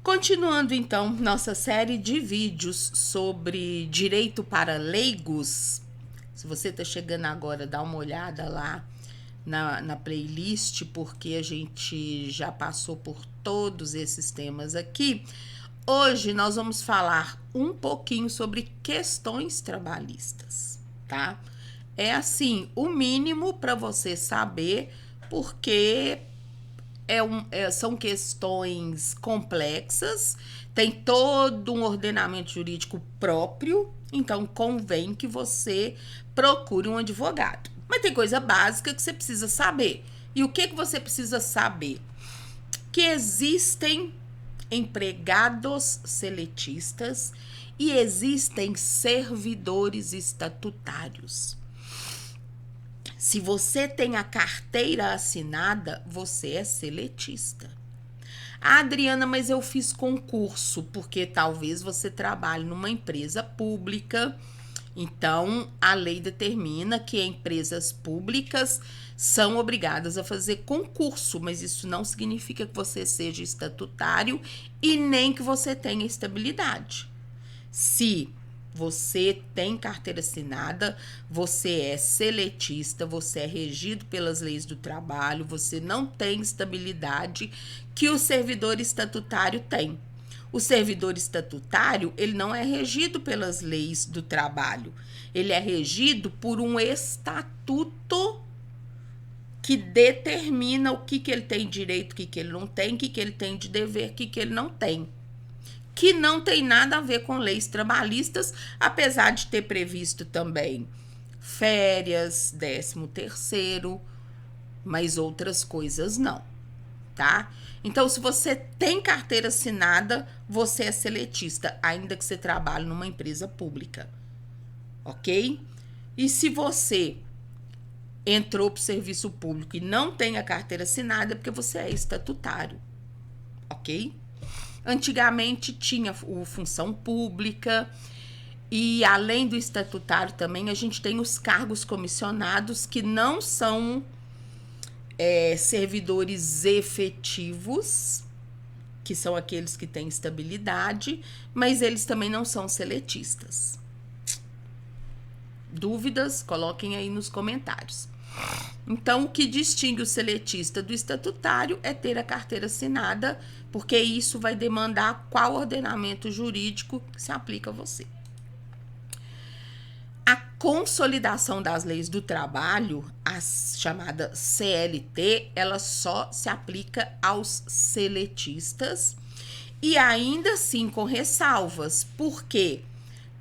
Continuando então nossa série de vídeos sobre direito para leigos. Se você está chegando agora, dá uma olhada lá na playlist, porque a gente já passou por todos esses temas aqui. Hoje nós vamos falar um pouquinho sobre questões trabalhistas, tá? É assim, o mínimo para você saber, porque são questões complexas, tem todo um ordenamento jurídico próprio, então convém que você procure um advogado. Mas tem coisa básica que você precisa saber. E o que você precisa saber? Que existem empregados seletistas e existem servidores estatutários. Se você tem a carteira assinada, você é seletista. Ah, Adriana, mas eu fiz concurso, porque talvez você trabalhe numa empresa pública. Então, a lei determina que empresas públicas são obrigadas a fazer concurso, mas isso não significa que você seja estatutário e nem que você tenha estabilidade. Se você tem carteira assinada, você é seletista, você é regido pelas leis do trabalho, você não tem estabilidade que o servidor estatutário tem. O servidor estatutário, ele não é regido pelas leis do trabalho, ele é regido por um estatuto que determina o que ele tem direito, o que ele não tem, o que ele tem de dever, o que ele não tem. Que não tem nada a ver com leis trabalhistas, apesar de ter previsto também férias, 13º, mas outras coisas não, tá? Então, se você tem carteira assinada, você é seletista, ainda que você trabalhe numa empresa pública, ok? E se você entrou para o serviço público e não tem a carteira assinada, é porque você é estatutário, ok? Antigamente tinha o função pública e, além do estatutário também, a gente tem os cargos comissionados, que não são servidores efetivos, que são aqueles que têm estabilidade, mas eles também não são seletistas. Dúvidas? Coloquem aí nos comentários. Então, o que distingue o seletista do estatutário é ter a carteira assinada, porque isso vai demandar qual ordenamento jurídico que se aplica a você. A consolidação das leis do trabalho, a chamada CLT, ela só se aplica aos seletistas e ainda assim com ressalvas. Por quê?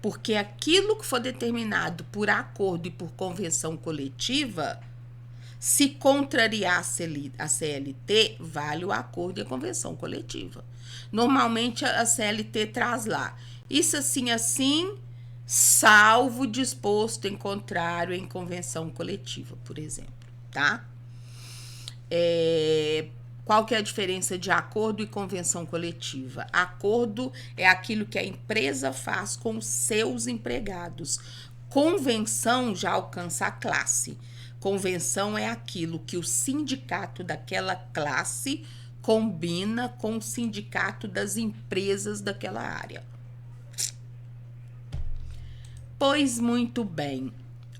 Porque aquilo que for determinado por acordo e por convenção coletiva, se contrariar a CLT, vale o acordo e a convenção coletiva. Normalmente a CLT traz lá, isso assim, salvo disposto em contrário em convenção coletiva, por exemplo, tá? Qual que é a diferença de acordo e convenção coletiva? Acordo é aquilo que a empresa faz com os seus empregados. Convenção já alcança a classe. Convenção é aquilo que o sindicato daquela classe combina com o sindicato das empresas daquela área. Pois muito bem,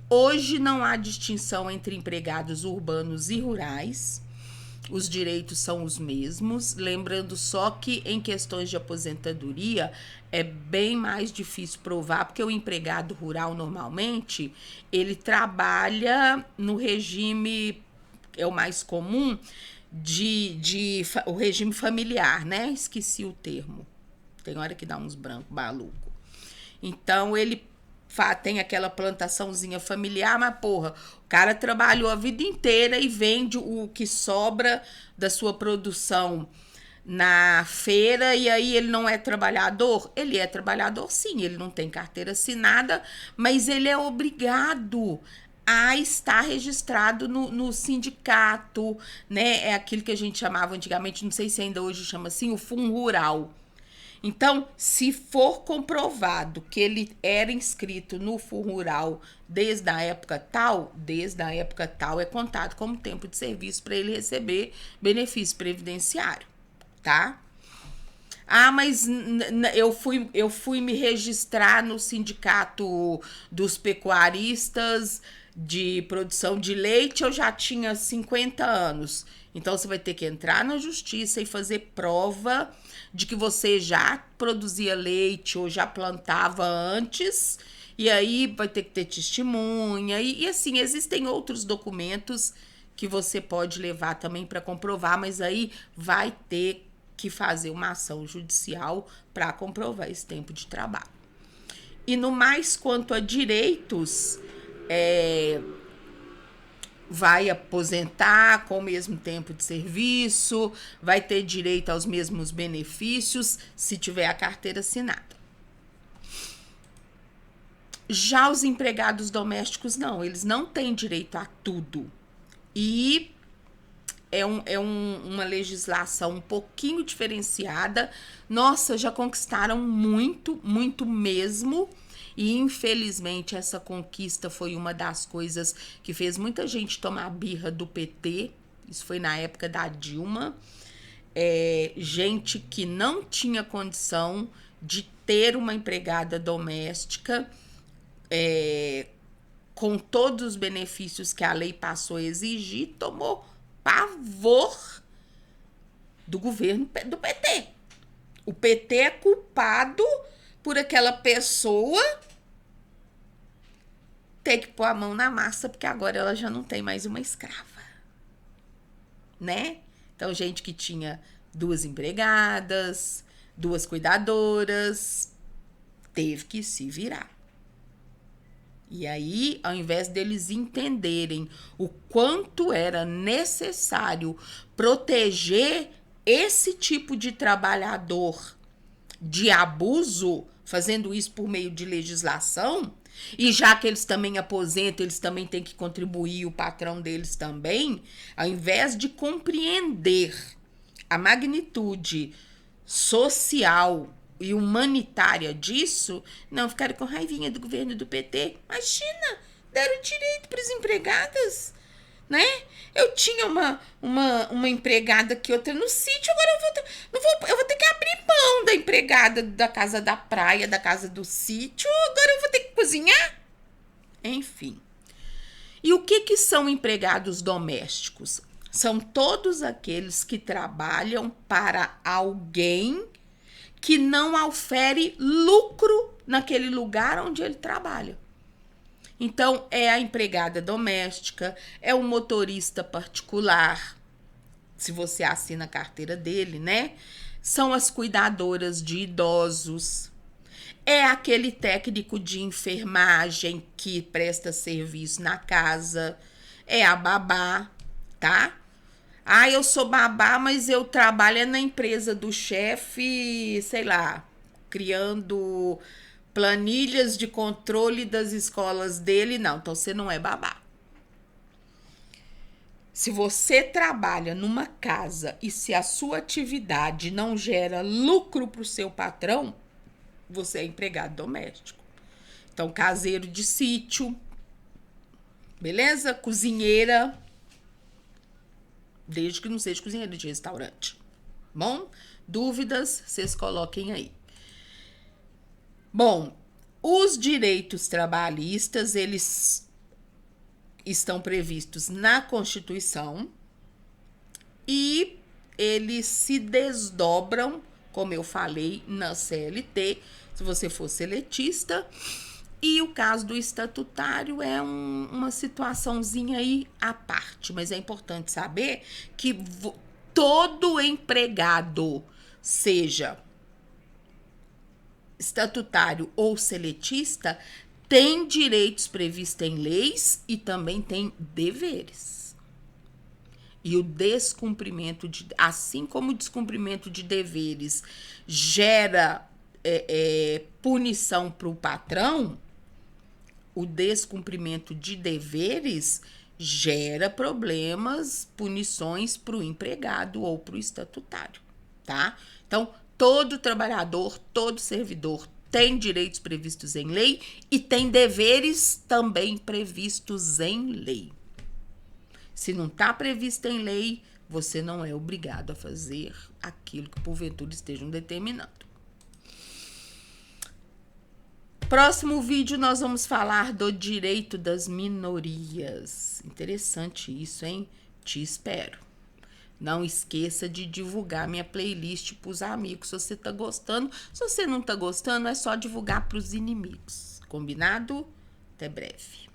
hoje não há distinção entre empregados urbanos e rurais, os direitos são os mesmos, lembrando só que em questões de aposentadoria é bem mais difícil provar, porque o empregado rural normalmente ele trabalha no regime, é o mais comum, o regime familiar, né? Esqueci o termo, tem hora que dá uns brancos maluco. Então ele tem aquela plantaçãozinha familiar, mas porra, o cara trabalhou a vida inteira e vende o que sobra da sua produção na feira, e aí ele não é trabalhador? Ele é trabalhador sim, ele não tem carteira assinada, mas ele é obrigado a estar registrado no sindicato, né? É aquilo que a gente chamava antigamente, não sei se ainda hoje chama assim, o fundo rural. Então, se for comprovado que ele era inscrito no Fundo Rural desde a época tal é contado como tempo de serviço para ele receber benefício previdenciário, tá? Ah, mas eu fui me registrar no sindicato dos pecuaristas de produção de leite, eu já tinha 50 anos. Então você vai ter que entrar na justiça e fazer prova de que você já produzia leite ou já plantava antes. E aí vai ter que ter testemunha. E assim, existem outros documentos que você pode levar também para comprovar, mas aí vai ter que fazer uma ação judicial para comprovar esse tempo de trabalho. E no mais quanto a direitos, vai aposentar com o mesmo tempo de serviço, vai ter direito aos mesmos benefícios se tiver a carteira assinada. Já os empregados domésticos, não, eles não têm direito a tudo. E uma legislação um pouquinho diferenciada. Nossa, já conquistaram muito, muito mesmo. E infelizmente essa conquista foi uma das coisas que fez muita gente tomar birra do PT. Isso foi na época da Dilma. Gente que não tinha condição de ter uma empregada doméstica com todos os benefícios que a lei passou a exigir, tomou pavor do governo do PT. O PT é culpado por aquela pessoa ter que pôr a mão na massa, porque agora ela já não tem mais uma escrava, né? Então, gente que tinha 2 empregadas, 2 cuidadoras, teve que se virar. E aí, ao invés deles entenderem o quanto era necessário proteger esse tipo de trabalhador de abuso, fazendo isso por meio de legislação, e já que eles também aposentam, eles também têm que contribuir, o patrão deles também, ao invés de compreender a magnitude social e humanitária disso, não ficaram com raivinha do governo do PT. Imagina, deram direito para as empregadas, né? Eu tinha uma empregada aqui, outra no sítio, agora eu vou ter que abrir mão da empregada da casa da praia, da casa do sítio, agora eu vou ter que cozinhar? Enfim. E o que são empregados domésticos? São todos aqueles que trabalham para alguém que não ofere lucro naquele lugar onde ele trabalha. Então, é a empregada doméstica, é o motorista particular, se você assina a carteira dele, né? São as cuidadoras de idosos, é aquele técnico de enfermagem que presta serviço na casa, é a babá, tá? Ah, eu sou babá, mas eu trabalho na empresa do chefe, sei lá, criando planilhas de controle das escolas dele. Não, então você não é babá. Se você trabalha numa casa e se a sua atividade não gera lucro para o seu patrão, você é empregado doméstico. Então, caseiro de sítio, beleza? Cozinheira, desde que não seja cozinheiro de restaurante. Bom, dúvidas, vocês coloquem aí. Bom, os direitos trabalhistas, eles estão previstos na Constituição e eles se desdobram, como eu falei, na CLT, se você for seletista. E o caso do estatutário é uma situaçãozinha aí à parte, mas é importante saber que todo empregado, seja estatutário ou seletista, tem direitos previstos em leis e também tem deveres. E o descumprimento, assim como o descumprimento de deveres gera punição para o patrão, o descumprimento de deveres gera problemas, punições para o empregado ou para o estatutário, tá? Então, todo trabalhador, todo servidor tem direitos previstos em lei e tem deveres também previstos em lei. Se não está previsto em lei, você não é obrigado a fazer aquilo que porventura estejam determinando. Próximo vídeo nós vamos falar do direito das minorias. Interessante isso, hein? Te espero. Não esqueça de divulgar minha playlist para os amigos se você tá gostando. Se você não tá gostando, é só divulgar para os inimigos. Combinado? Até breve.